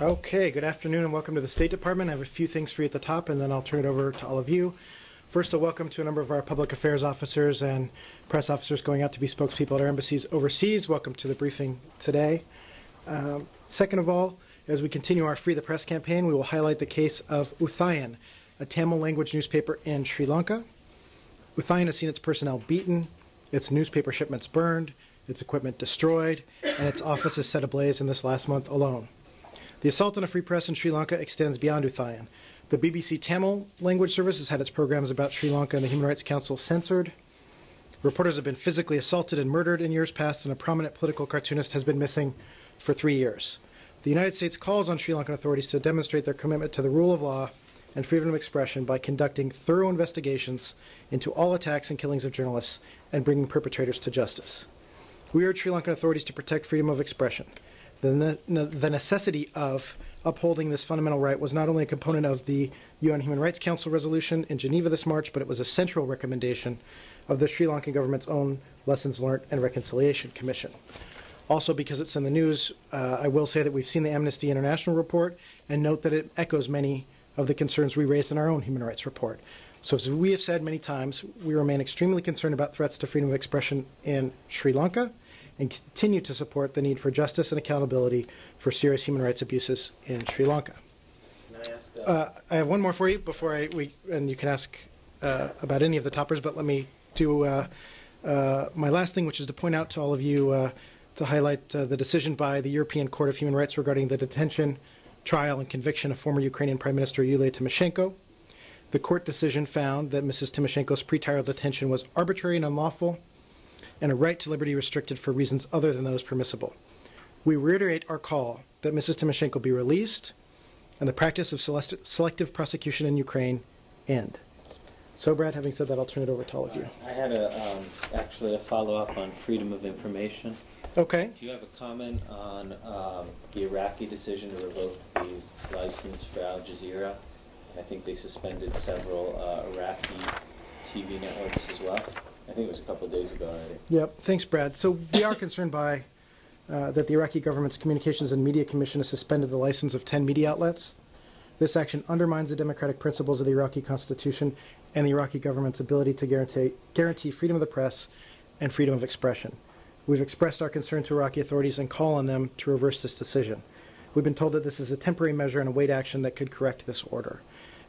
Okay, good afternoon and welcome to the State Department. I have a few things for you at the top and then I'll turn it over to all of you. First, a welcome to a number of our public affairs officers and press officers going out to be spokespeople at our embassies overseas. Welcome to the briefing today. Second of all, as we continue our Free the Press campaign, we will highlight the case of Uthayan, a Tamil language newspaper in Sri Lanka. Uthayan has seen its personnel beaten, its newspaper shipments burned, its equipment destroyed, and its offices set ablaze in this last month alone. The assault on a free press in Sri Lanka extends beyond Uthayan. The BBC Tamil language service has had its programs about Sri Lanka and the Human Rights Council censored. Reporters have been physically assaulted and murdered in years past, and a prominent political cartoonist has been missing for 3 years. The United States calls on Sri Lankan authorities to demonstrate their commitment to the rule of law and freedom of expression by conducting thorough investigations into all attacks and killings of journalists and bringing perpetrators to justice. We urge Sri Lankan authorities to protect freedom of expression. The necessity of upholding this fundamental right was not only a component of the UN Human Rights Council resolution in Geneva this March, but it was a central recommendation of the Sri Lankan government's own Lessons Learned and Reconciliation Commission. Also, because it's in the news, I will say that we've seen the Amnesty International report and note that it echoes many of the concerns we raised in our own human rights report. So as we have said many times, we remain extremely concerned about threats to freedom of expression in Sri Lanka and continue to support the need for justice and accountability for serious human rights abuses in Sri Lanka. Can I ask? I have one more for you before and you can ask about any of the toppers, but let me do my last thing, which is to point out to all of you to highlight the decision by the European Court of Human Rights regarding the detention, trial, and conviction of former Ukrainian Prime Minister Yulia Tymoshenko. The court decision found that Mrs. Tymoshenko's pretrial detention was arbitrary and unlawful, and a right to liberty restricted for reasons other than those permissible. We reiterate our call that Mrs. Tymoshenko be released and the practice of selective prosecution in Ukraine end. So, Brad, having said that, I'll turn it over to all of you. I had actually a follow-up on freedom of information. Okay. Do you have a comment on the Iraqi decision to revoke the license for Al Jazeera? I think they suspended several Iraqi TV networks as well. I think it was a couple of days ago already. Yep. Thanks, Brad. So we are concerned by that the Iraqi government's Communications and Media Commission has suspended the license of 10 media outlets. This action undermines the democratic principles of the Iraqi constitution and the Iraqi government's ability to guarantee freedom of the press and freedom of expression. We've expressed our concern to Iraqi authorities and call on them to reverse this decision. We've been told that this is a temporary measure and await action that could correct this order.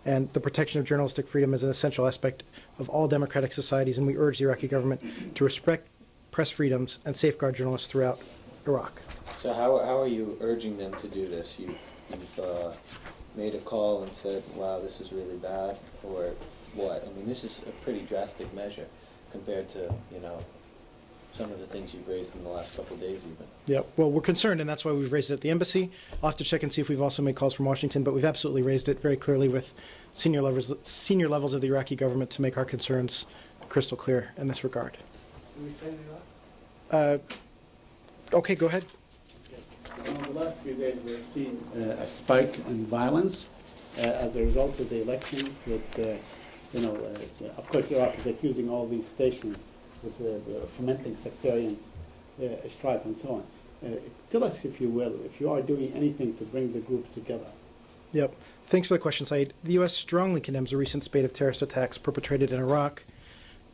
And the protection of journalistic freedom is an essential aspect of all democratic societies, and we urge the Iraqi government to respect press freedoms and safeguard journalists throughout Iraq. So how are you urging them to do this? You've made a call and said, wow, this is really bad, or what? I mean, this is a pretty drastic measure compared to, some of the things you've raised in the last couple of days even. Yeah, well, we're concerned, and that's why we've raised it at the embassy. I'll have to check and see if we've also made calls from Washington, but we've absolutely raised it very clearly with senior levels of the Iraqi government to make our concerns crystal clear in this regard. Can we stand it up? Okay, go ahead. In the last few days, we've seen a spike in violence as a result of the election. With, of course, Iraq is accusing all these stations with fomenting sectarian strife and so on. Tell us, if you will, if you are doing anything to bring the groups together. Yep. Thanks for the question, Saeed. The U.S. strongly condemns the recent spate of terrorist attacks perpetrated in Iraq,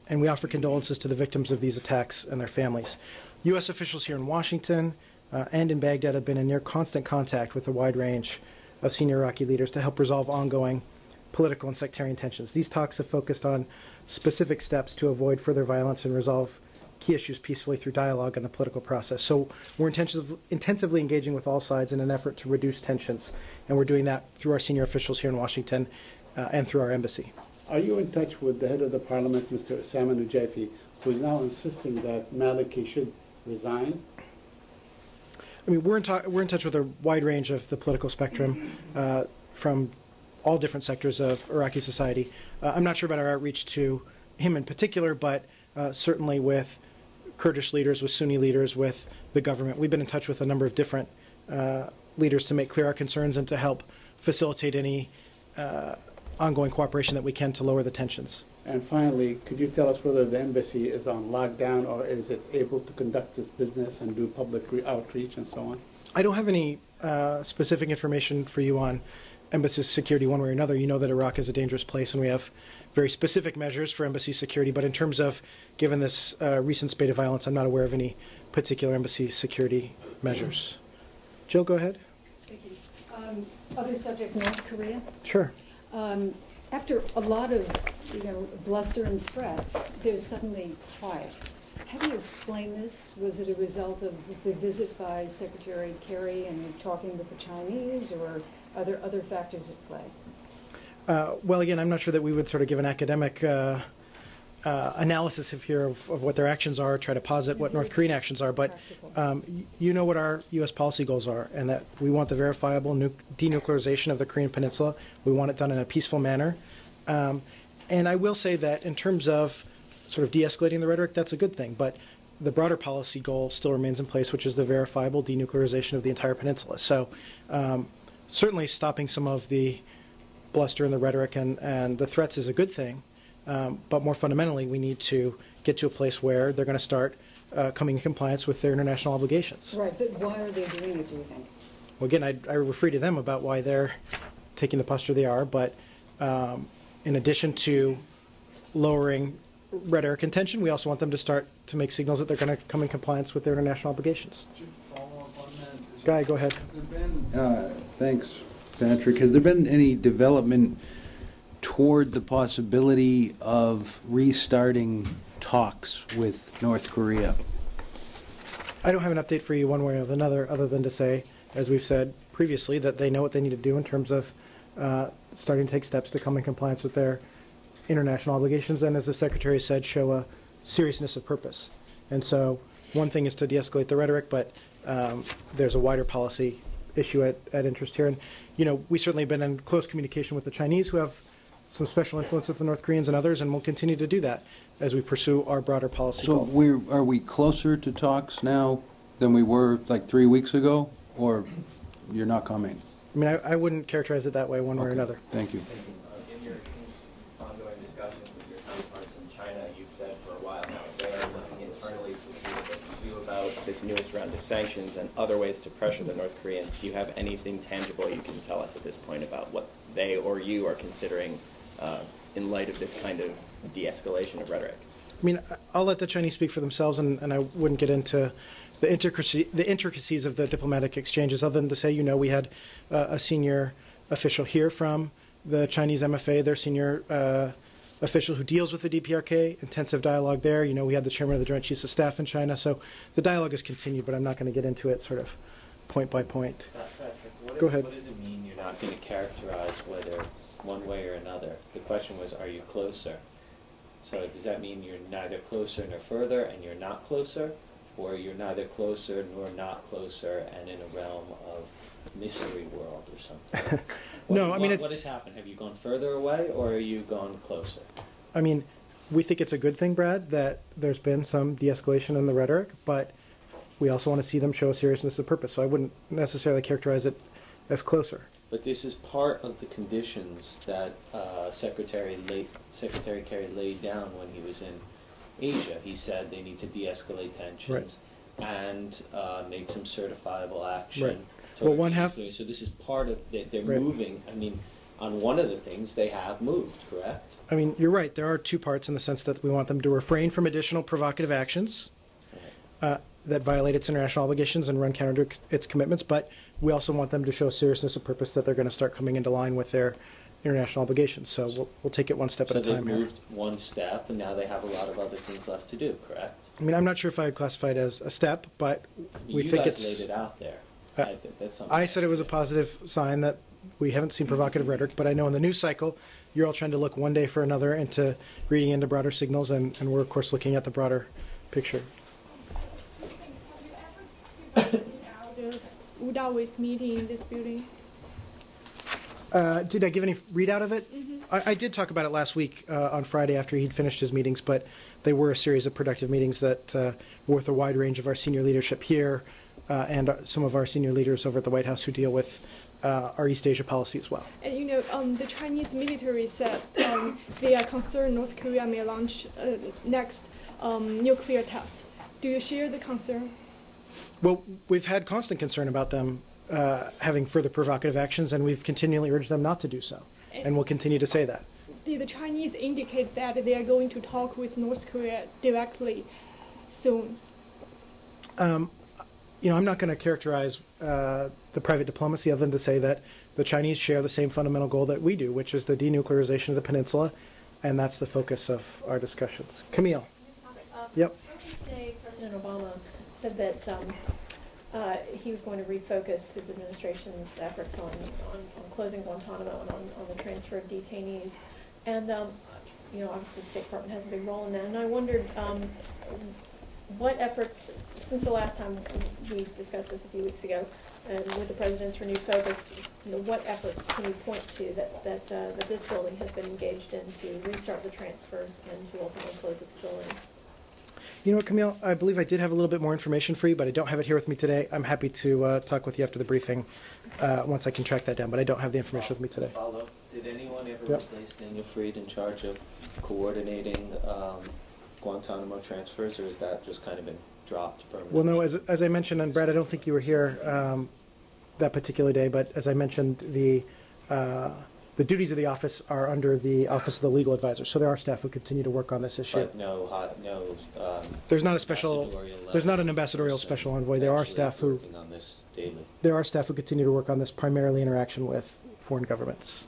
and we offer condolences to the victims of these attacks and their families. U.S. officials here in Washington and in Baghdad have been in near constant contact with a wide range of senior Iraqi leaders to help resolve ongoing political and sectarian tensions. These talks have focused on specific steps to avoid further violence and resolve key issues peacefully through dialogue and the political process. So we're intensively engaging with all sides in an effort to reduce tensions, and we're doing that through our senior officials here in Washington and through our embassy. Are you in touch with the head of the parliament, Mr. Osama Najafi, who is now insisting that Maliki should resign? I mean, we're in touch with a wide range of the political spectrum from all different sectors of Iraqi society. I'm not sure about our outreach to him in particular, but certainly with Kurdish leaders, with Sunni leaders, with the government. We've been in touch with a number of different leaders to make clear our concerns and to help facilitate any ongoing cooperation that we can to lower the tensions. And finally, could you tell us whether the embassy is on lockdown or is it able to conduct its business and do public outreach and so on? I don't have any specific information for you on embassy security one way or another. You know that Iraq is a dangerous place, and we have very specific measures for embassy security. But in terms of, given this recent spate of violence, I'm not aware of any particular embassy security measures. Jill, go ahead. Thank you. Other subject, North Korea. Sure. After a lot of, bluster and threats, there's suddenly quiet. How do you explain this? Was it a result of the visit by Secretary Kerry and talking with the Chinese, or are there other factors at play? Well, again, I'm not sure that we would sort of give an academic analysis here of what their actions are, try to posit what North Korean actions are, but you know what our U.S. policy goals are, and that we want the verifiable denuclearization of the Korean Peninsula. We want it done in a peaceful manner. And I will say that in terms of sort of de-escalating the rhetoric, that's a good thing, but the broader policy goal still remains in place, which is the verifiable denuclearization of the entire peninsula. So certainly stopping some of the bluster and the rhetoric and the threats is a good thing. But more fundamentally, we need to get to a place where they're going to start coming in compliance with their international obligations. Right, but why are they doing it, do you think? Well, again, I refer to them about why they're taking the posture they are, but in addition to lowering rhetoric and tension, we also want them to start to make signals that they're going to come in compliance with their international obligations. Follow up on that? Guy, go ahead. Has there been, thanks, Patrick. Has there been any development toward the possibility of restarting talks with North Korea? I don't have an update for you one way or another, other than to say, as we've said previously, that they know what they need to do in terms of starting to take steps to come in compliance with their international obligations, and as the Secretary said, show a seriousness of purpose. And so one thing is to de-escalate the rhetoric, but there's a wider policy issue at interest here. And, we certainly have been in close communication with the Chinese, who have some special influence with the North Koreans and others, and we'll continue to do that as we pursue our broader policy So goal. are we closer to talks now than we were like 3 weeks ago, or you're not coming? I mean, I wouldn't characterize it that way one way or Okay. another. Thank you. In your ongoing discussions with your counterparts in China, you've said for a while now they are looking internally to see what they can do about this newest round of sanctions and other ways to pressure the North Koreans. Do you have anything tangible you can tell us at this point about what they or you are considering in light of this kind of de-escalation of rhetoric? I mean, I'll let the Chinese speak for themselves, and I wouldn't get into the intricacies of the diplomatic exchanges, other than to say, we had a senior official here from the Chinese MFA, their senior official who deals with the DPRK, intensive dialogue there. We had the chairman of the Joint Chiefs of Staff in China, so the dialogue has continued, but I'm not going to get into it sort of point by point. Patrick, Go ahead. What does it mean you're not going to characterize whether one way or another? The question was, are you closer? So does that mean you're neither closer nor further and you're not closer? Or you're neither closer nor not closer and in a realm of mystery world or something? No, I mean, what has happened? Have you gone further away or are you gone closer? I mean, we think it's a good thing, Brad, that there's been some de-escalation in the rhetoric, but we also want to see them show a seriousness of purpose. So I wouldn't necessarily characterize it as closer. But this is part of the conditions that Secretary Kerry laid down when he was in Asia. He said they need to de-escalate tensions and make some certifiable action. Right. Well, towards one half. nuclear. So this is part of they're Right. moving. I mean, on one of the things they have moved, correct? I mean, you're right. There are two parts in the sense that we want them to refrain from additional provocative actions that violate its international obligations and run counter to its commitments, but we also want them to show seriousness of purpose that they're going to start coming into line with their international obligations. So we'll take it one step at So a they've time here. moved one step, and now they have a lot of other things left to do, correct? I mean, I'm not sure if I would classify it as a step, but we you think guys it's... laid it out there. Uh, I think that's something. I said it was a positive sign that we haven't seen provocative rhetoric, but I know in the news cycle, you're all trying to look one day for another into reading into broader signals, and we're, of course, looking at the broader picture. Have you ever this UDAWIS meeting in this building? Did I give any readout of it? I did talk about it last week on Friday after he'd finished his meetings, but they were a series of productive meetings that were with a wide range of our senior leadership here and some of our senior leaders over at the White House who deal with our East Asia policy as well. And the Chinese military said they are concerned North Korea may launch next nuclear test. Do you share the concern? Well, we've had constant concern about them having further provocative actions, and we've continually urged them not to do so, and we'll continue to say that. Did the Chinese indicate that they are going to talk with North Korea directly soon? You know, I'm not going to characterize the private diplomacy other than to say that the Chinese share the same fundamental goal that we do, which is the denuclearization of the peninsula, and that's the focus of our discussions. Camille. Yep. Today, President Obama said that he was going to refocus his administration's efforts on closing Guantanamo and on the transfer of detainees. And, you know, obviously the State Department has a big role in that. And I wondered what efforts, since the last time we discussed this a few weeks ago, and with the President's renewed focus, you know, what efforts can you point to that this building has been engaged in to restart the transfers and to ultimately close the facility? You know what, Camille? I believe I did have a little bit more information for you, but I don't have it here with me today. I'm happy to talk with you after the briefing once I can track that down, but I don't have the information with me today. Follow. Did anyone ever Yep. replace Daniel Freed in charge of coordinating Guantanamo transfers, or is that just kind of been dropped permanently? Well, no, as I mentioned, and Brad, I don't think you were here that particular day, but as I mentioned, the duties of the office are under the Office of the Legal Advisor, so there are staff who continue to work on this issue. But no, There's not a special, ambassadorial there's not an level ambassadorial person special envoy. There are actually staff who, working on this daily. there are staff who continue to work on this, primarily interaction with foreign governments.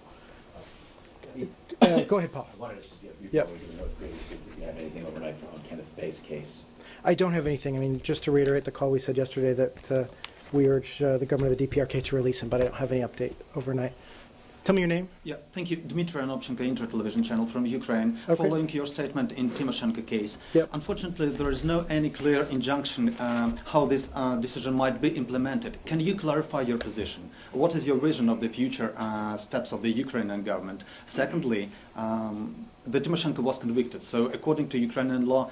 Go ahead, Paul. I wanted to just get Yep. before we do the North Korea, see if you have anything overnight on Kenneth Bay's case. I don't have anything. I mean, just to reiterate the call we said yesterday that we urge the government of the DPRK to release him, but I don't have any update overnight. Tell me your name. Yeah, thank you. Dmitry Anopchenko, Inter Television Channel from Ukraine. Okay. Following your statement in Timoshenko case, Yep. unfortunately there is no any clear injunction how this decision might be implemented. Can you clarify your position? What is your vision of the future steps of the Ukrainian government? Secondly, the Timoshenko was convicted, so according to Ukrainian law,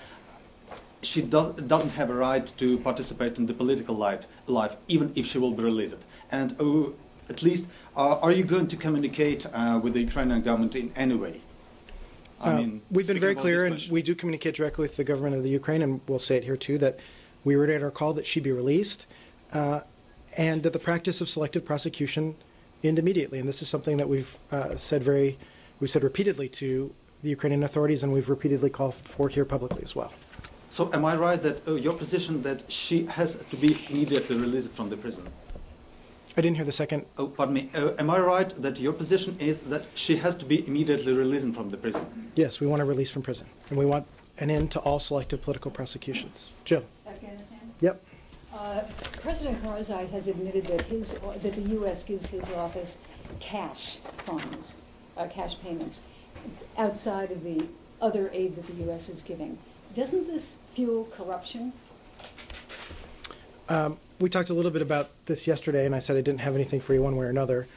she doesn't have a right to participate in the political life, even if she will be released. And at least, are you going to communicate with the Ukrainian government in any way? I mean, we've been speaking very about clear, this and question. we do communicate directly with the government of the Ukraine, and we'll say it here too, that we reiterate our call that she be released, and that the practice of selective prosecution end immediately. And this is something that we've said repeatedly to the Ukrainian authorities, and we've repeatedly called for here publicly as well. So am I right that your position that she has to be immediately released from the prison? I didn't hear the second. Oh, pardon me. Am I right that your position is that she has to be immediately released from the prison? Yes, we want her released from prison, and we want an end to all selective political prosecutions. Jill. Afghanistan? Yep. President Karzai has admitted that the U.S. gives his office cash funds, cash payments, outside of the other aid that the U.S. is giving. Doesn't this fuel corruption? We talked a little bit about this yesterday, and I said I didn't have anything for you one way or another.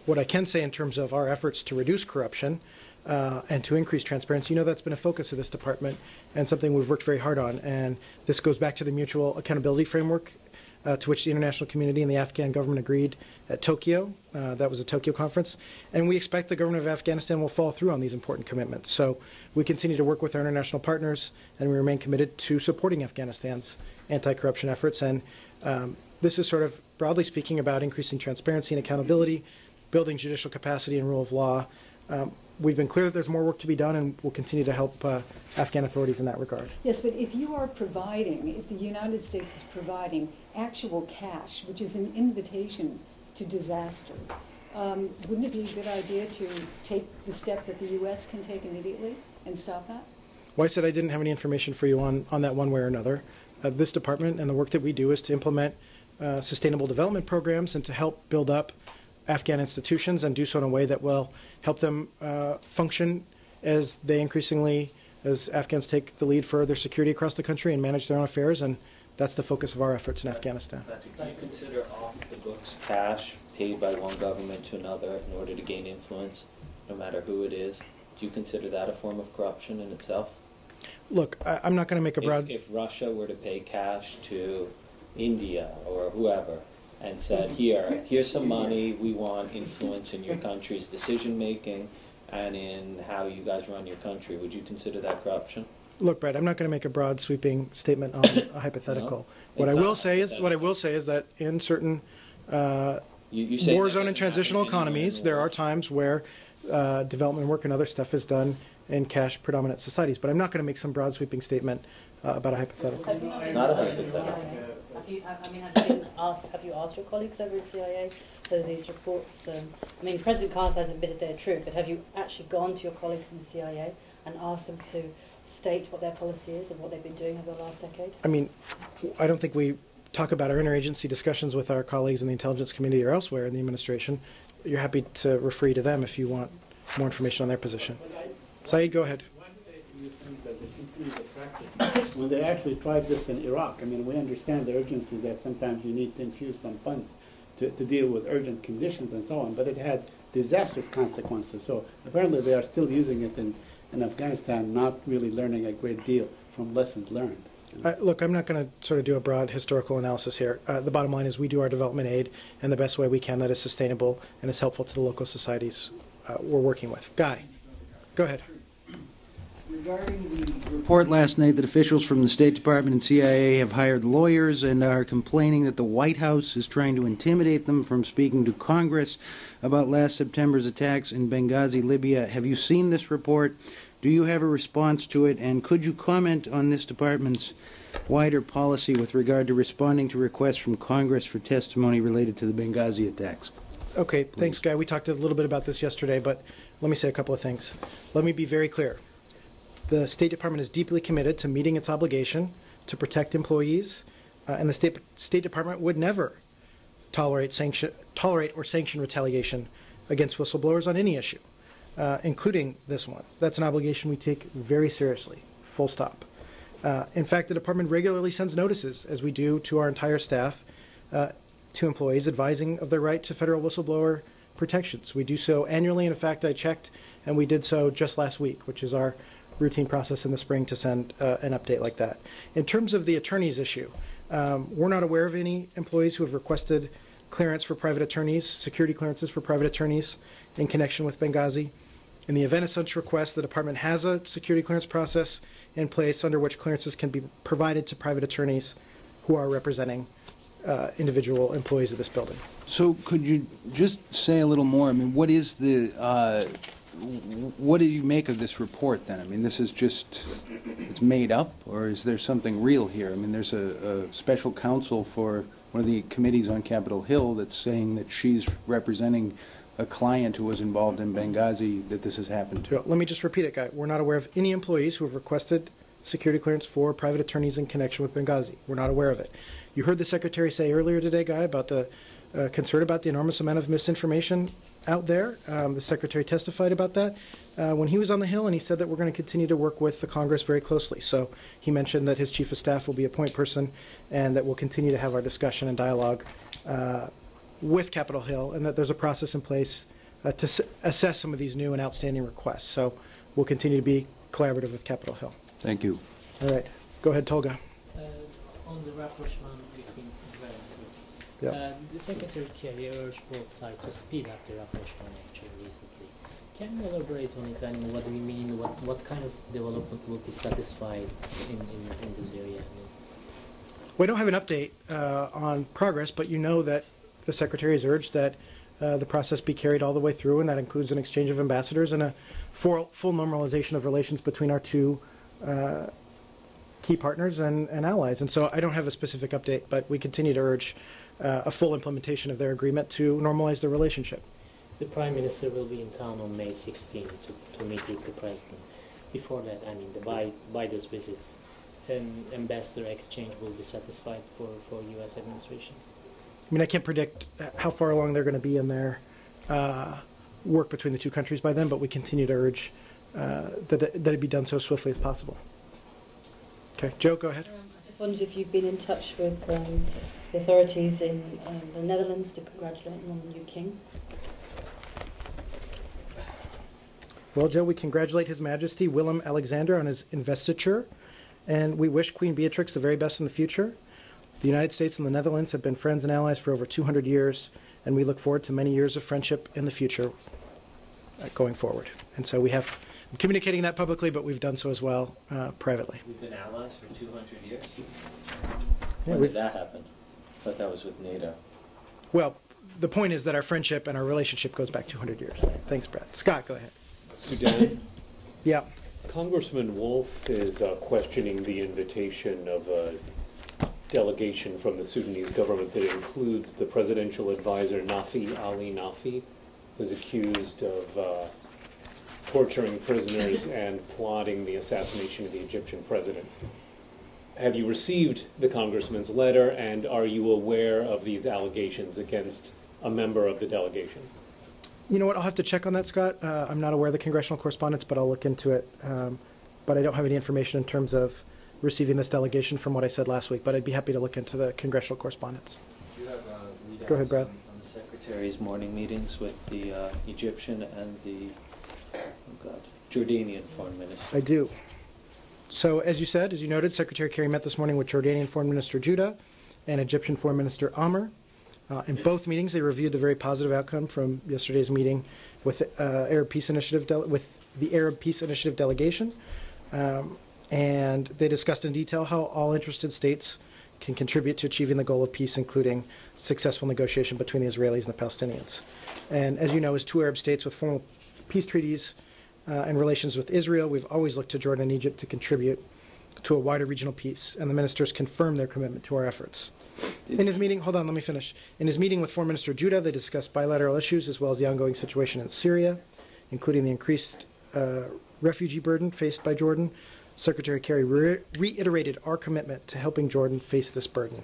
What I can say in terms of our efforts to reduce corruption and to increase transparency, you know, that's been a focus of this department and something we've worked very hard on. And this goes back to the mutual accountability framework to which the international community and the Afghan government agreed at Tokyo. That was a Tokyo conference. And we expect the government of Afghanistan will follow through on these important commitments. So we continue to work with our international partners, and we remain committed to supporting Afghanistan's anti-corruption efforts. And this is sort of, broadly speaking, about increasing transparency and accountability, building judicial capacity and rule of law. We've been clear that there's more work to be done, and we'll continue to help Afghan authorities in that regard. Yes, but if you are providing, if the United States is providing actual cash, which is an invitation to disaster, wouldn't it be a good idea to take the step that the U.S. can take immediately and stop that? Well, I said I didn't have any information for you on that one way or another. This department and the work that we do is to implement sustainable development programs and to help build up Afghan institutions and do so in a way that will help them function as they increasingly, as Afghans take the lead for their security across the country and manage their own affairs, and that's the focus of our efforts in Afghanistan. Patrick, do you consider off-the-books cash paid by one government to another in order to gain influence, no matter who it is? Do you consider that a form of corruption in itself? Look, I'm not going to make a broad... If Russia were to pay cash to India or whoever and said, here's some money, we want influence in your country's decision-making and in how you guys run your country, would you consider that corruption? Look, Brett, I'm not going to make a broad sweeping statement on a hypothetical. No, What I it's will not say is, what I hypothetical. will say is that in certain You say war that zone and doesn't transitional happen anywhere in economies, the there are world. times where development work and other stuff is done in cash predominant societies. But I'm not going to make some broad sweeping statement about a hypothetical. Have you It's not a asked the hypothetical. CIA? Have you asked your colleagues over at CIA whether these reports? I mean, President Carter has admitted they're true, but have you actually gone to your colleagues in the CIA and asked them to state what their policy is and what they've been doing over the last decade? I mean, I don't think we talk about our interagency discussions with our colleagues in the intelligence community or elsewhere in the administration. You're happy to refer to them if you want more information on their position. Saeed, go ahead. Why do you think that they continue the practice when they actually tried this in Iraq? I mean, we understand the urgency that sometimes you need to infuse some funds to deal with urgent conditions and so on, but it had disastrous consequences. So apparently they are still using it in Afghanistan, not really learning a great deal from lessons learned. Look, I'm not going to sort of do a broad historical analysis here. The bottom line is we do our development aid in the best way we can that is sustainable and is helpful to the local societies we're working with. Guy, go ahead. Regarding the report last night that officials from the State Department and CIA have hired lawyers and are complaining that the White House is trying to intimidate them from speaking to Congress about last September's attacks in Benghazi, Libya. Have you seen this report? Do you have a response to it? And could you comment on this department's wider policy with regard to responding to requests from Congress for testimony related to the Benghazi attacks? Okay, thanks, Guy. We talked a little bit about this yesterday, but let me say a couple of things. Let me be very clear. The State Department is deeply committed to meeting its obligation to protect employees, and the State Department would never tolerate or sanction retaliation against whistleblowers on any issue, including this one. That's an obligation we take very seriously, full stop. In fact, the department regularly sends notices, as we do to our entire staff, to employees advising of their right to federal whistleblower protections. We do so annually, and in fact, I checked, and we did so just last week, which is our routine process in the spring to send an update like that. In terms of the attorneys issue, we're not aware of any employees who have requested clearance for private attorneys, security clearances for private attorneys in connection with Benghazi. In the event of such request, the department has a security clearance process in place under which clearances can be provided to private attorneys who are representing individual employees of this building. So could you just say a little more? I mean, what is the, what do you make of this report then? I mean, this is just, it's made up, or is there something real here? I mean, there's a special counsel for one of the committees on Capitol Hill that's saying that she's representing a client who was involved in Benghazi that this has happened to. Let me just repeat it, Guy. We're not aware of any employees who have requested security clearance for private attorneys in connection with Benghazi. We're not aware of it. You heard the Secretary say earlier today, Guy, about the concern about the enormous amount of misinformation out there. The Secretary testified about that when he was on the Hill, and he said that we're going to continue to work with the Congress very closely. So he mentioned that his Chief of Staff will be a point person and that we'll continue to have our discussion and dialogue with Capitol Hill, and that there's a process in place to assess some of these new and outstanding requests. So we'll continue to be collaborative with Capitol Hill. Thank you. All right. Go ahead, Tolga. On the rapprochement between Israel and Turkey, Yeah. the Secretary Kerry urged both sides to speed up the rapprochement actually recently. Can you elaborate on it and what do we mean? What kind of development will be satisfied in this area? I mean, We don't have an update on progress, but you know that the Secretary has urged that the process be carried all the way through, and that includes an exchange of ambassadors and a full normalization of relations between our two key partners and allies. And so I don't have a specific update, but we continue to urge a full implementation of their agreement to normalize the relationship. the Prime Minister will be in town on May 16 to meet with the President. Before that, I mean, by this visit, an ambassador exchange will be satisfied for U.S. administration? I mean, I can't predict how far along they're going to be in their work between the two countries by then, but we continue to urge that it be done so swiftly as possible. Okay, Joe, go ahead. I just wondered if you've been in touch with the authorities in the Netherlands to congratulate them on the new king. Well, Joe, we congratulate His Majesty Willem-Alexander on his investiture, and we wish Queen Beatrix the very best in the future. The United States and the Netherlands have been friends and allies for over 200 years, and we look forward to many years of friendship in the future going forward. And so we have I'm communicating that publicly, but we've done so as well privately. We've been allies for 200 years. Yeah, When we've- did that happen? I thought that was with NATO. Well, the point is that our friendship and our relationship goes back 200 years. Thanks, Brad. Scott, go ahead. Sudan. Yeah. Congressman Wolf is questioning the invitation of a delegation from the Sudanese government that includes the presidential advisor Nafi Ali Nafi, who's accused of torturing prisoners and plotting the assassination of the Egyptian president. Have you received the congressman's letter, and are you aware of these allegations against a member of the delegation? You know what? I'll have to check on that, Scott. I'm not aware of the congressional correspondence, but I'll look into it. But I don't have any information in terms of receiving this delegation from what I said last week, but I'd be happy to look into the congressional correspondence. Do you have readouts Go ahead, Brad. on the Secretary's morning meetings with the Egyptian and the Jordanian foreign minister? I do. So, as you noted, Secretary Kerry met this morning with Jordanian Foreign Minister Judah and Egyptian Foreign Minister Amr. In both meetings, they reviewed the very positive outcome from yesterday's meeting with the Arab Peace Initiative delegation, and they discussed in detail how all interested states can contribute to achieving the goal of peace, including successful negotiation between the Israelis and the Palestinians. And as you know, as two Arab states with formal peace treaties and relations with Israel, we've always looked to Jordan and Egypt to contribute to a wider regional peace, and the ministers confirmed their commitment to our efforts. In his meeting, hold on, let me finish. In his meeting with Foreign Minister Judah, they discussed bilateral issues as well as the ongoing situation in Syria, including the increased refugee burden faced by Jordan. Secretary Kerry reiterated our commitment to helping Jordan face this burden.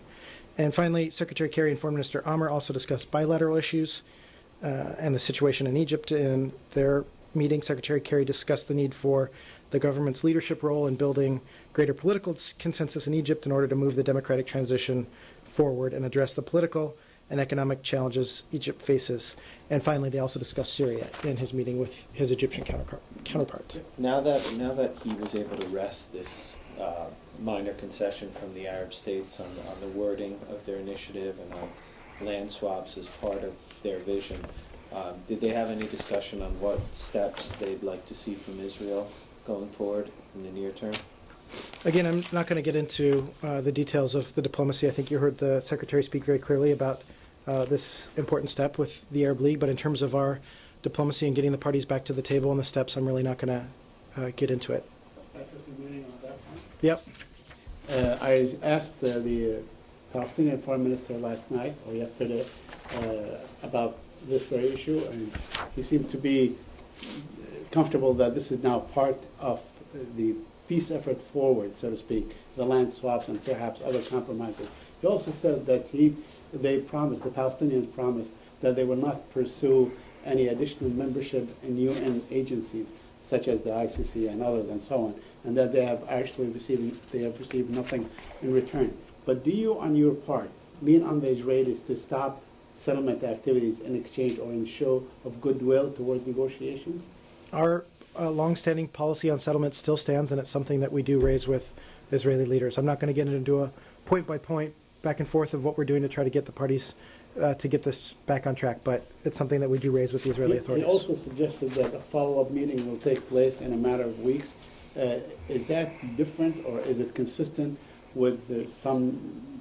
And finally, Secretary Kerry and Foreign Minister Amr also discussed bilateral issues and the situation in Egypt. In their meeting, Secretary Kerry discussed the need for the government's leadership role in building greater political consensus in Egypt in order to move the democratic transition forward and address the political and economic challenges Egypt faces. And finally, they also discussed Syria in his meeting with his Egyptian counterparts. Now that he was able to wrest this minor concession from the Arab states on the wording of their initiative and on land swaps as part of their vision, did they have any discussion on what steps they'd like to see from Israel going forward in the near term? Again, I'm not going to get into the details of the diplomacy. I think you heard the Secretary speak very clearly about this important step with the Arab League, but in terms of our diplomacy and getting the parties back to the table and the steps, I'm really not going to get into it. Yep. I asked the Palestinian Foreign Minister last night or yesterday about this very issue, and he seemed to be comfortable that this is now part of the peace effort forward, so to speak, the land swaps and perhaps other compromises. He also said that the Palestinians promised that they will not pursue any additional membership in UN agencies such as the ICC and others and so on, and that they have received nothing in return. But do you, on your part, lean on the Israelis to stop settlement activities in exchange or in show of goodwill toward negotiations? Our longstanding policy on settlement still stands, and it's something that we do raise with Israeli leaders. I'm not going to get into a point-by-point back and forth of what we're doing to try to get the parties to get this back on track, but it's something that we do raise with the Israeli authorities. He also suggested that a follow-up meeting will take place in a matter of weeks. Is that different, or is it consistent with some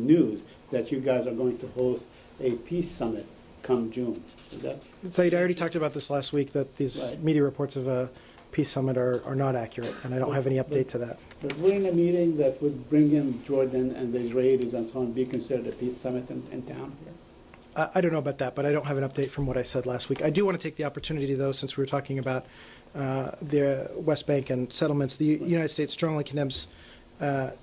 news that you guys are going to host a peace summit come June? Is that? Saeed, I already talked about this last week, that these Right. media reports of a peace summit are not accurate, and I don't have any update to that. But we're in a meeting that would bring in Jordan and the Israelis and so on, be considered a peace summit in town here? I don't know about that, but I don't have an update from what I said last week. I do want to take the opportunity, though, since we were talking about the West Bank and settlements. The United States strongly condemns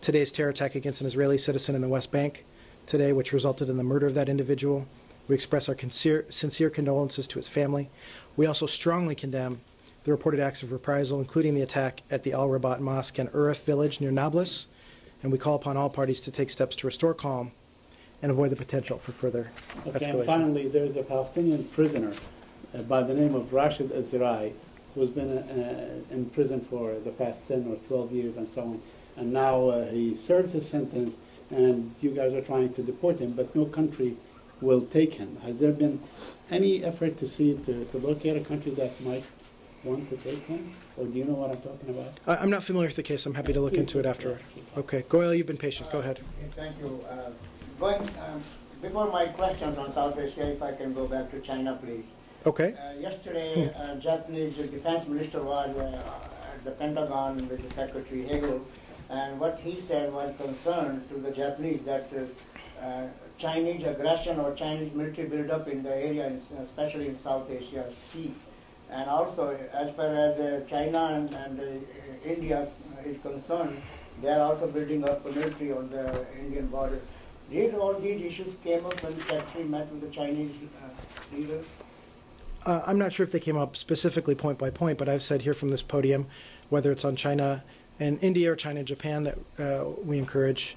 today's terror attack against an Israeli citizen in the West Bank today, which resulted in the murder of that individual. We express our sincere condolences to his family. We also strongly condemn the reported acts of reprisal, including the attack at the Al Rabat Mosque and Urif village near Nablus, and we call upon all parties to take steps to restore calm and avoid the potential for further Okay, escalation. and finally, there's a Palestinian prisoner by the name of Rashid Azrai, who's been in prison for the past 10 or 12 years and so on, and now he served his sentence, and you guys are trying to deport him, but no country will take him. Has there been any effort to locate a country that might want to take him? Or do you know what I'm talking about? I'm not familiar with the case. I'm happy to look into it afterward. Okay, Goyal, you've been patient. Go ahead. Thank you. Before my questions on South Asia, if I can go back to China, please. Okay. Yesterday, Japanese defense minister was at the Pentagon with the Secretary Hagel, and what he said was concerned to the Japanese that Chinese aggression or Chinese military buildup in the area, especially in South Asia Sea. And also, as far as China and India is concerned, they are also building up a military on the Indian border. Did all these issues came up when the Secretary met with the Chinese leaders? I'm not sure if they came up specifically point by point, but I've said here from this podium, whether it's on China and India or China and Japan, that we encourage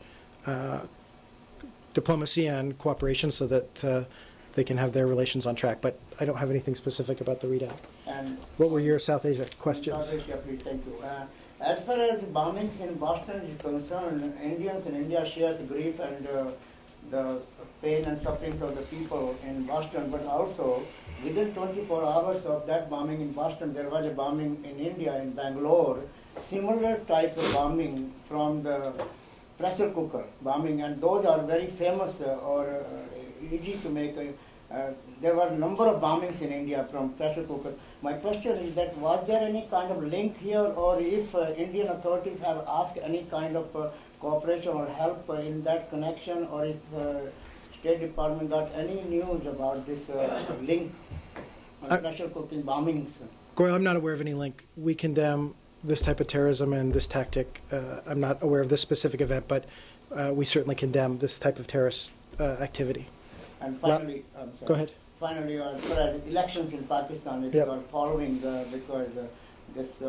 diplomacy and cooperation so that they can have their relations on track. But I don't have anything specific about the readout. And what were your South Asia questions? South Asia, please, thank you. As far as bombings in Boston is concerned, Indians in India share grief and the pain and sufferings of the people in Boston, but also within 24 hours of that bombing in Boston, there was a bombing in India, in Bangalore, similar types of bombing from the pressure cooker bombing, and those are very famous or easy to make. There were a number of bombings in India from pressure cookers. My question is that was there any kind of link here, or if Indian authorities have asked any kind of cooperation or help in that connection, or if State Department got any news about this link on pressure cooking bombings? Goyal, I'm not aware of any link. We condemn this type of terrorism and this tactic. I'm not aware of this specific event, but we certainly condemn this type of terrorist activity. And finally, I'm sorry. Go ahead. Finally, as far as elections in Pakistan, if you are following, because this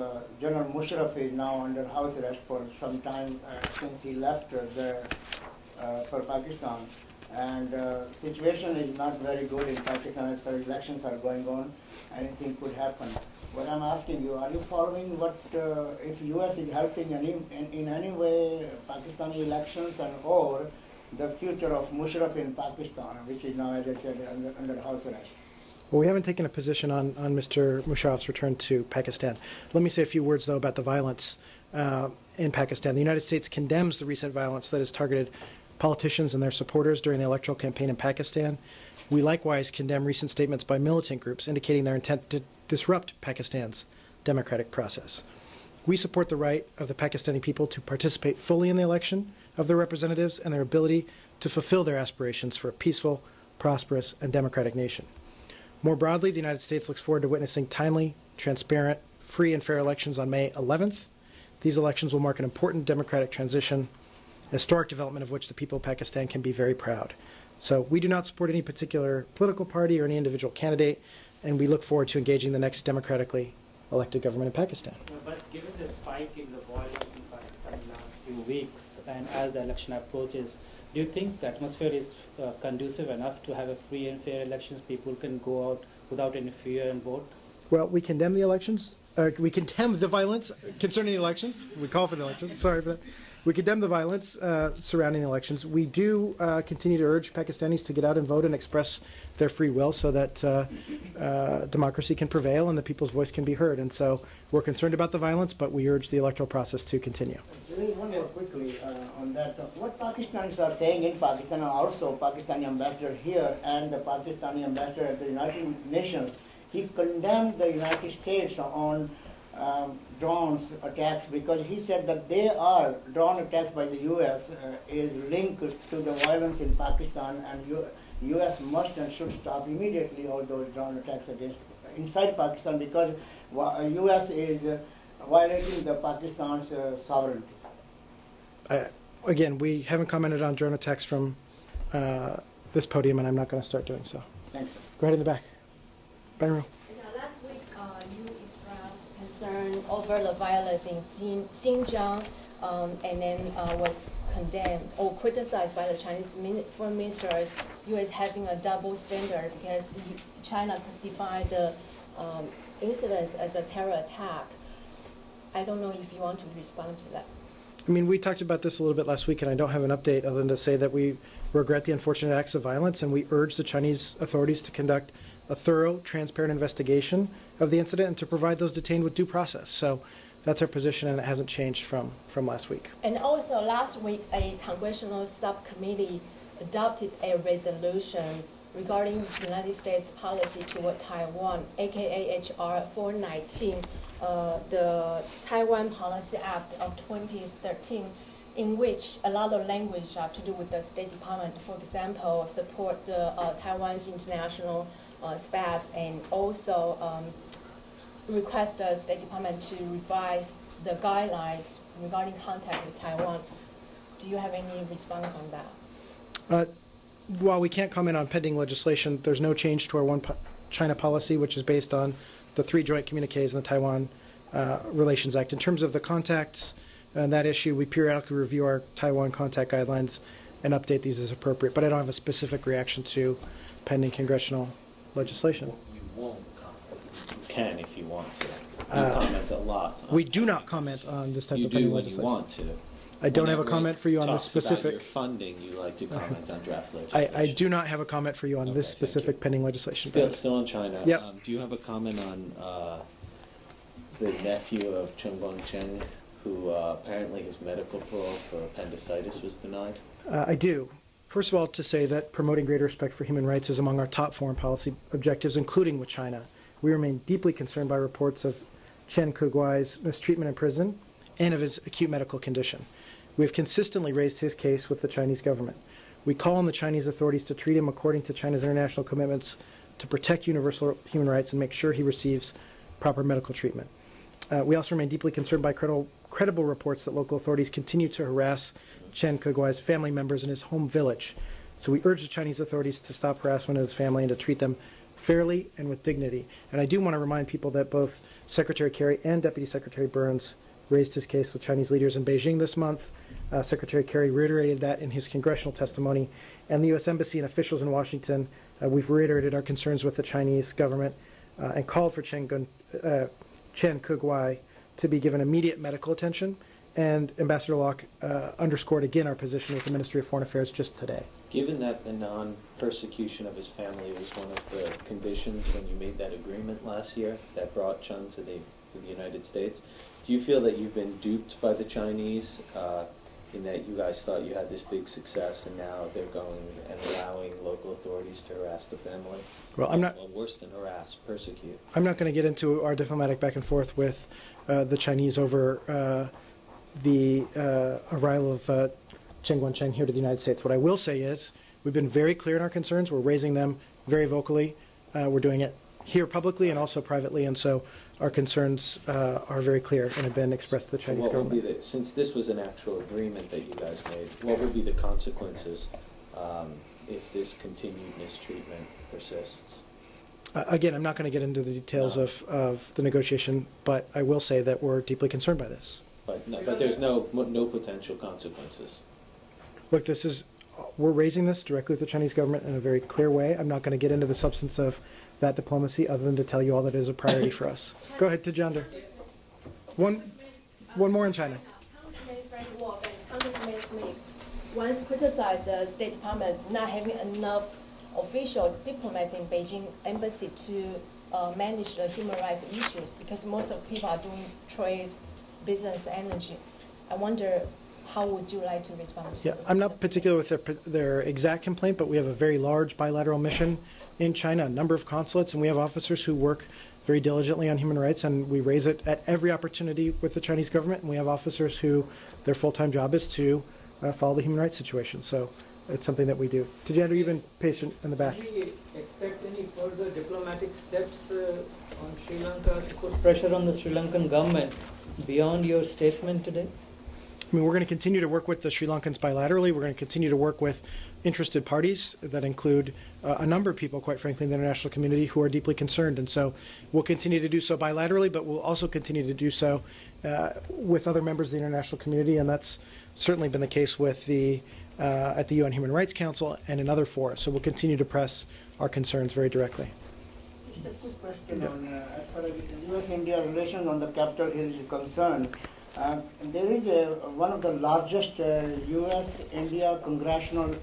General Musharraf is now under house arrest for some time since he left for Pakistan. And situation is not very good in Pakistan as far as elections are going on. Anything could happen. What I'm asking you, are you following what, if U.S. is helping in any way Pakistani elections and or the future of Musharraf in Pakistan, which is now, as I said, under house arrest? Well, we haven't taken a position on Mr. Musharraf's return to Pakistan. Let me say a few words, though, about the violence in Pakistan. The United States condemns the recent violence that has targeted politicians and their supporters during the electoral campaign in Pakistan. We likewise condemn recent statements by militant groups indicating their intent to disrupt Pakistan's democratic process. We support the right of the Pakistani people to participate fully in the election of their representatives and their ability to fulfill their aspirations for a peaceful, prosperous, and democratic nation. More broadly, the United States looks forward to witnessing timely, transparent, free, and fair elections on May 11th. These elections will mark an important democratic transition, a historic development of which the people of Pakistan can be very proud. So we do not support any particular political party or any individual candidate, and we look forward to engaging the next democratically elected government in Pakistan. But given the spike in the violence in Pakistan in the last few weeks, and as the election approaches, do you think the atmosphere is conducive enough to have a free and fair elections? People can go out without any fear and vote? Well, we condemn the elections. We condemn the violence concerning the elections. We call for the elections. Sorry for that. We condemn the violence surrounding the elections. We do continue to urge Pakistanis to get out and vote and express their free will so that democracy can prevail and the people's voice can be heard. And so we're concerned about the violence, but we urge the electoral process to continue. One more quickly on that. What Pakistanis are saying in Pakistan, and also Pakistani ambassador here and the Pakistani ambassador at the United Nations, he condemned the United States on drones attacks because he said that drone attacks by the U.S. is linked to the violence in Pakistan, and U.S. must and should stop immediately all those drone attacks against inside Pakistan because U.S. is violating the Pakistan's sovereignty. Again, we haven't commented on drone attacks from this podium, and I'm not going to start doing so. Thanks. Go ahead in the back. Byron. Last week, you expressed concern over the violence in Xinjiang, and then was condemned or criticized by the Chinese foreign minister as U.S. having a double standard because China defined the incidents as a terror attack. I don't know if you want to respond to that. I mean, we talked about this a little bit last week, and I don't have an update other than to say that we regret the unfortunate acts of violence, and we urge the Chinese authorities to conduct a thorough, transparent investigation of the incident and to provide those detained with due process. So that's our position, and it hasn't changed from last week. And also last week, a congressional subcommittee adopted a resolution regarding the United States policy toward Taiwan, aka HR 419, the Taiwan Policy Act of 2013, in which a lot of language are to do with the State Department. For example, support Taiwan's international space, and also request the State Department to revise the guidelines regarding contact with Taiwan. Do you have any response on that? While we can't comment on pending legislation, there's no change to our One China policy, which is based on the 3 joint communiques in the Taiwan Relations Act. In terms of the contacts and that issue, we periodically review our Taiwan contact guidelines and update these as appropriate, but I don't have a specific reaction to pending congressional legislation. You won't comment. You can if you want to. You comment a lot. We do not comment on this type of pending legislation. You do when you want to. I don't have a comment for you on this specific. About your funding, you like to comment on draft legislation. I do not have a comment for you on this specific pending legislation. Still on China. Yep. Do you have a comment on the nephew of Chen Guangcheng, who apparently his medical parole for appendicitis was denied? I do. First of all, to say that promoting greater respect for human rights is among our top foreign policy objectives, including with China. We remain deeply concerned by reports of Chen Keguai's mistreatment in prison and of his acute medical condition. We have consistently raised his case with the Chinese government. We call on the Chinese authorities to treat him according to China's international commitments to protect universal human rights and make sure he receives proper medical treatment. We also remain deeply concerned by credible reports that local authorities continue to harass Chen Keguai's family members in his home village. So we urge the Chinese authorities to stop harassment of his family and to treat them fairly and with dignity. And I do want to remind people that both Secretary Kerry and Deputy Secretary Burns raised his case with Chinese leaders in Beijing this month. Secretary Kerry reiterated that in his congressional testimony. And the U.S. Embassy and officials in Washington, we've reiterated our concerns with the Chinese government and called for Chen Keguai to be given immediate medical attention. And Ambassador Locke underscored again our position with the Ministry of Foreign Affairs just today. Given that the non-persecution of his family was one of the conditions when you made that agreement last year that brought Chen to the United States, do you feel that you've been duped by the Chinese in that you guys thought you had this big success and now they're going and allowing local authorities to harass the family? Well, I'm not. Well, worse than harass, persecute. I'm not going to get into our diplomatic back and forth with the Chinese over the arrival of Chen Guangcheng here to the United States. What I will say is we've been very clear in our concerns. We're raising them very vocally. We're doing it here publicly and also privately, and so our concerns are very clear and have been expressed to the Chinese government. Since this was an actual agreement that you guys made, what would be the consequences if this continued mistreatment persists? Again, I'm not going to get into the details of the negotiation, but I will say that we're deeply concerned by this. But there's no potential consequences. Look, we're raising this directly with the Chinese government in a very clear way. I'm not going to get into the substance of that diplomacy other than to tell you all that it is a priority for us. Go ahead, Tajender. One more in China. Congressman Frank Wolf and Congressman Smith once criticized the State Department not having enough official diplomats in Beijing embassy to manage the human rights issues because most of the people are doing trade, business, energy. I wonder, how would you like to respond to I'm not particular with their exact complaint, but we have a very large bilateral mission in China, a number of consulates, and we have officers who work very diligently on human rights, and we raise it at every opportunity with the Chinese government, and we have officers who their full-time job is to follow the human rights situation. So it's something that we do. Tajender, you've been patient in the back. Do we expect any further diplomatic steps on Sri Lanka to put pressure on the Sri Lankan government beyond your statement today? I mean, we're going to continue to work with the Sri Lankans bilaterally. We're going to continue to work with interested parties that include a number of people, quite frankly, in the international community who are deeply concerned. And so we'll continue to do so bilaterally, but we'll also continue to do so with other members of the international community. And that's certainly been the case with at the UN Human Rights Council and in other fora. So we'll continue to press our concerns very directly. Just a quick question on, as far as U.S.-India relations on the Capitol Hill is concerned. There is one of the largest U.S.-India congressional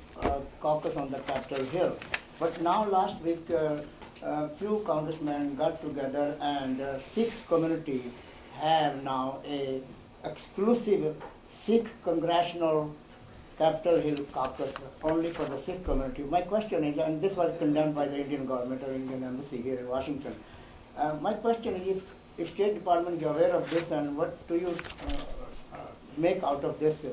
caucus on the Capitol Hill. But now last week, few congressmen got together and Sikh community have now a exclusive Sikh congressional Capitol Hill caucus only for the Sikh community. My question is, and this was condemned by the Indian government or Indian embassy here in Washington. My question is, if State Department is aware of this, and what do you make out of this?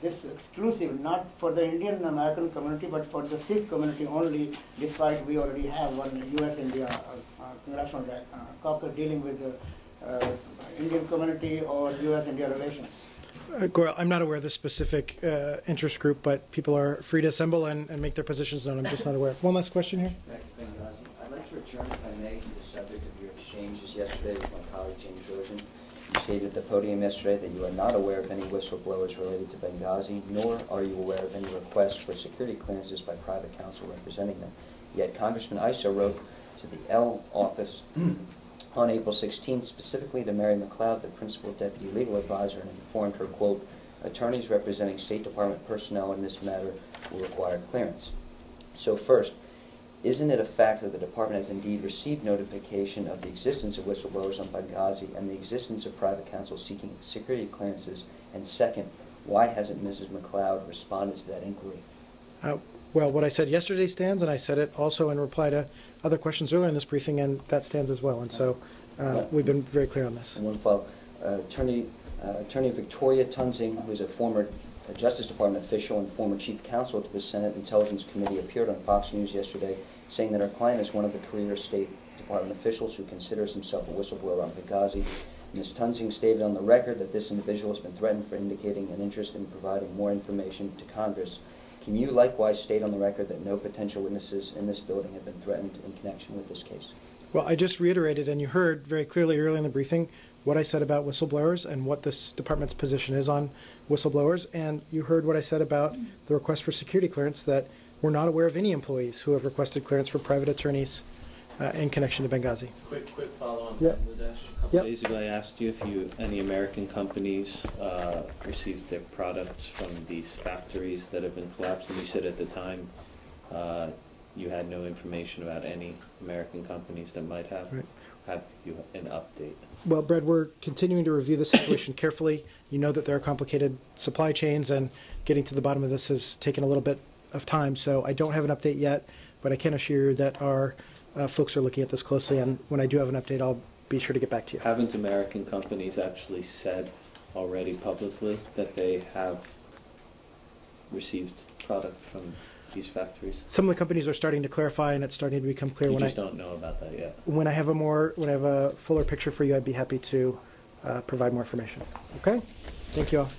This exclusive, not for the Indian American community, but for the Sikh community only, despite we already have one US-India congressional caucus dealing with the Indian community or US-India relations. Gaurav, I'm not aware of the specific interest group, but people are free to assemble and make their positions known. I'm just not aware. One last question here. Back to Benghazi. I'd like to return, if I may, to the subject of your exchanges yesterday with my colleague James Rosen. You stated at the podium yesterday that you are not aware of any whistleblowers related to Benghazi, nor are you aware of any requests for security clearances by private counsel representing them. Yet Congressman Issa wrote to the L office on April 16th, specifically to Mary McLeod, the principal deputy legal advisor, and informed her, quote, attorneys representing State Department personnel in this matter will require clearance. So first, isn't it a fact that the department has indeed received notification of the existence of whistleblowers on Benghazi and the existence of private counsel seeking security clearances? And second, why hasn't Mrs. McLeod responded to that inquiry? Well, what I said yesterday stands, and I said it also in reply to other questions earlier in this briefing, and that stands as well. And so we've been very clear on this. And one follow. Attorney Victoria Tunzing, who is a former Justice Department official and former chief counsel to the Senate Intelligence Committee, appeared on Fox News yesterday saying that her client is one of the career State Department officials who considers himself a whistleblower on Benghazi. Ms. Tunzing stated on the record that this individual has been threatened for indicating an interest in providing more information to Congress. Can you likewise state on the record that no potential witnesses in this building have been threatened in connection with this case? Well, I just reiterated, and you heard very clearly earlier in the briefing, what I said about whistleblowers and what this department's position is on whistleblowers. And you heard what I said about the request for security clearance, that we're not aware of any employees who have requested clearance for private attorneys in connection to Benghazi. Quick follow-on, Yep. Bangladesh. A couple days ago I asked you if any American companies received their products from these factories that have been collapsed, and you said at the time you had no information about any American companies that might have. Right. Have you an update? Well, Brad, we're continuing to review the situation carefully. You know that there are complicated supply chains, and getting to the bottom of this has taken a little bit of time. So I don't have an update yet, but I can assure you that our folks are looking at this closely, and when I do have an update, I'll be sure to get back to you. Haven't American companies actually said already publicly that they have received product from these factories? Some of the companies are starting to clarify, and it's starting to become clear. You just don't know about that yet. When I have a fuller picture for you, I'd be happy to provide more information. Okay? Thank you all.